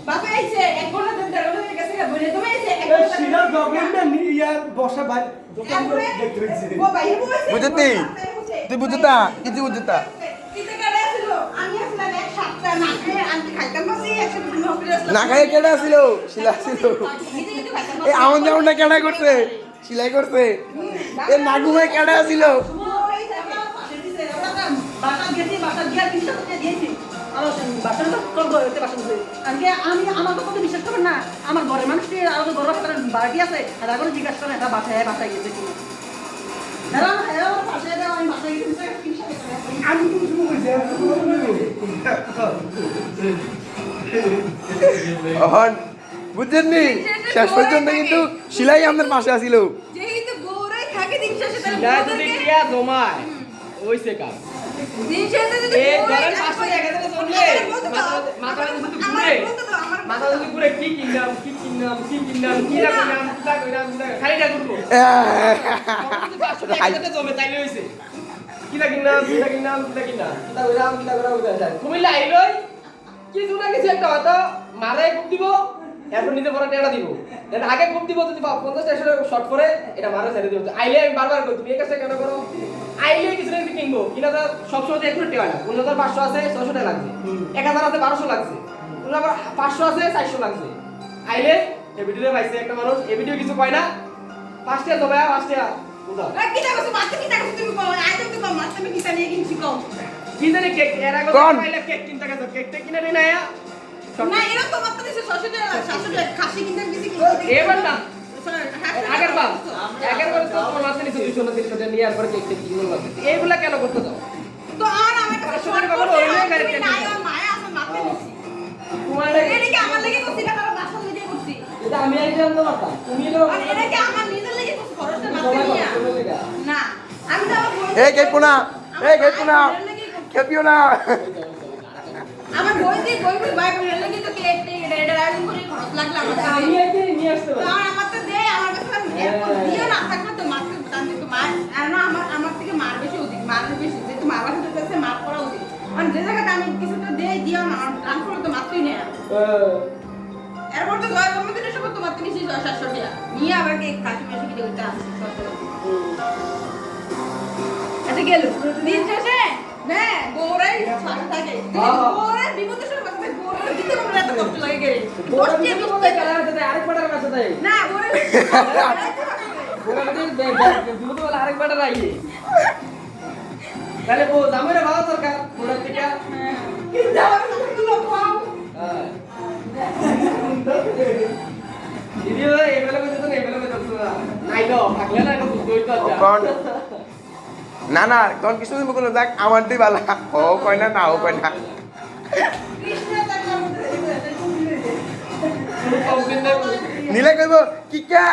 বাবা আইছে এক ঘন্টা ধরে দেড় ঘন্টা গেছে বলে তুমি আইছে এক এই ঘন্টা শিলা গভর্নমেন্ট ইয়ার বসা ভাই দোকান করে দেখতে হইছে ও ভাই বসে বুঝতি তুই বুঝতা কিছু বুঝতা কিতে কারে ছিল আমি আসলে এক সপ্তাহ না খেয়ে আনতে খাইতাম বসে একসাথে তুমি হোটেলে আসলাম না খাইয়ে কেডা ছিল শিলা ছিল এই আমন যেমন না কেডা করছে সিলাই করছে এ নাগু ভাই কেডা ছিল বাসা গেছি বাসা গিয়া 300 টাকা দিয়েছি আর বাসা তো করব এতে বাসা দিতে আজকে আমি আমার কথা বিশ্বাস করবেন না আমার ঘরের মানুষটি আর ঘরের ভিতরে বাড়ি আছে আর এখন জিজ্ঞাসা করেন এটা বাসায় গেছে কি না না আমার বাসায় দাও আমি বাসায় গেছি 300 টাকা আমি তো শুরু কইছি অহন বুঝছেননি শেষ পর্যন্ত কিন্তু শিলাই আমাদের পাশে আসিল যেহেতু বউরাই থাকে দিন শেষে শিলা যদি টিয়া জমায় ওইছে কাজ দিন শেষে যদি এই ধরেন 500 টাকা দিলে চলবে মাথা যদি ঘুরে মাথা যদি ঘুরে কি কিনলাম কি রাখলাম কিটা কইলাম খালিটা করব 500 টাকা দিতে জমে তাইলে হইছে কিটা কিনলাম কিটা কইলাম কিটা করা যায় কুমিল্লা আইলই কিছু না কিছু একটা হয়তো মারে খুব দিব এরপর নিজে বড় টেড়া দিব দেন আগে খুব দিব যদি 50 টাকা শর্ট করে এটা মারে ছেড়ে দিব আইলে আমি বারবার কই তুমি এই কাজটা কেন করো আইলে কিছু না কিছু কিনবো কিনা তো সবসময় তো একটু টেড়া না 500 আছে 600 টাকা লাগবে 1000 আছে 1200 লাগছে তোর আবার 500 আছে 400 লাগছে আইলে এই ভিডিওতে পাইছে একটা মানুষ এই ভিডিও কিছু কয় না 5 টাকা দবায়া 5 টাকা বুঝাও কি টাকা মারতে কি টাকা তুমি কও আই তো কম মারতে আমি কিটা নিয়ে কিনছি কম কি জানি কেক এর আগে পাইলে কেক কিনতে গেছো কেকটা কিনে নিয়ে না না এরা তো মারতে দিছে 600 টাকা 700 টাকা খাসি কিনতে বেশি এবার না আগের বার তো তোমার মাসে নিচে 200 না 300 টাকা নিয়ে আর পরে কেক কিনে লাগবে এইগুলা কেন করতে দাও তো আর আমার কাছে সবার বাবা ওইলে গাড়ি কেন নাই আর মায়া আছে মারতে দিছি তোমার এটা কি আমার লাগি করছি না তার বাসার লাগি করছি এটা আমি আই জানতো না তুমি লোক আর এটা কি আমার নিজের লাগি করছি খরচটা মারতে নিয়া না আমি তো এই কেপুনা খেপিও না আমার বই ভাই বলে লাগি তো কেক এটা আয়োজন করে খরচ লাগলো আমাদের আমি আই নিয়ে আসতে তো আমার তো দে আমার কাছে এরপর দিও না থাকলে তো মারতে জানতে তো মার আর না আমার থেকে মার বেশি অধিক মার বেশি যেহেতু মার বাসার কাছে মার করা উচিত আর যে জায়গাতে আমি কিছুটা দে দিও না ট্রান্সফার তো মারতেই নেই এরপর তো জয় জন্মদিনের সময় তো মারতে নিছি 700 টাকা নিয়ে আবার কেক কাটি বেশি কিছু করতে আসছে এটা গেল দিন শেষে না বউরাই ছাড় থাকে বউরাই বিপদের সময় বাঁচতে বউরাই দিতে কোনো এত কষ্ট লাগে গেলে বড় দিকে বলে গেলা আছে আরেক পাটার কাছে তাই না বউরাই বড় দিকে বিপদ বলে আরেক পাটার আইয়ে তাহলে বউ জামাইরে ভালো দরকার বড় দিকে কি যাওয়ার তুমি পাও ভিডিও এবেলা কইতো না এবেলা কইতো না নাইলো থাকলে না এটা বুঝতে হইতো না কোন কিছু দিব কোন দেখ আমার দি বালা ও কয় না ও কয় না কৃষ্ণ তার কোনো কমপ্লেন নাই নিলে কইব কি কা